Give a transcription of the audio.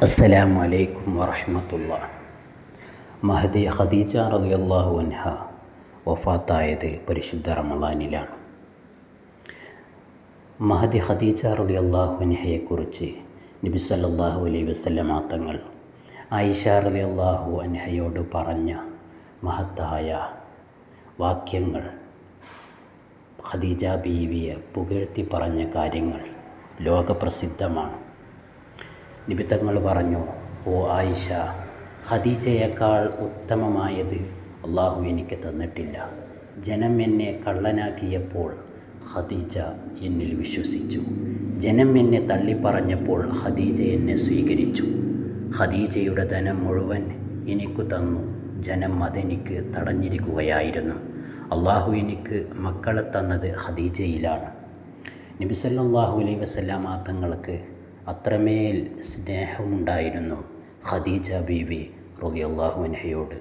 അസ്സലാമു അലൈക്കും വറഹ്മത്തുള്ളാഹി. മഹദി ഖദീജ റളിയല്ലാഹു അൻഹ വഫാത്തായത് പരിശുദ്ധ റമളാനിലാണ്. മഹദി ഖദീജ റളിയല്ലാഹു അൻഹയെക്കുറിച്ച് നബി സല്ലല്ലാഹു അലൈഹി വസല്ലമ തങ്ങൾ ആയിഷ റളിയല്ലാഹു അൻഹയോട് പറഞ്ഞ മഹത്തായ വാക്യങ്ങൾ, ഖദീജ ബീവിയെ പുകഴ്ത്തി പറഞ്ഞ കാര്യങ്ങൾ ലോകപ്രസിദ്ധമാണ്. നബി തങ്ങൾ പറഞ്ഞു, ഓ ആയിഷ, ഖദീജയേക്കാൾ ഉത്തമമായത് അള്ളാഹു എനിക്ക് തന്നിട്ടില്ല. ജനം എന്നെ കള്ളനാക്കിയപ്പോൾ ഖദീജ എന്നിൽ വിശ്വസിച്ചു. ജനം എന്നെ തള്ളിപ്പറഞ്ഞപ്പോൾ ഖദീജ എന്നെ സ്വീകരിച്ചു. ഖദീജയുടെ ധനം മുഴുവൻ എനിക്ക് തന്നു. ജനം അതെനിക്ക് തടഞ്ഞിരിക്കുകയായിരുന്നു. അള്ളാഹു എനിക്ക് മക്കളെ തന്നത് ഖദീജയിലാണ്. നബി സല്ലല്ലാഹു അലൈഹി വസല്ലമ തങ്ങൾക്ക് അത്രമേൽ സ്നേഹമുണ്ടായിരുന്നു ഖദീജ ബീവി റളിയല്ലാഹു അൻഹയോട്.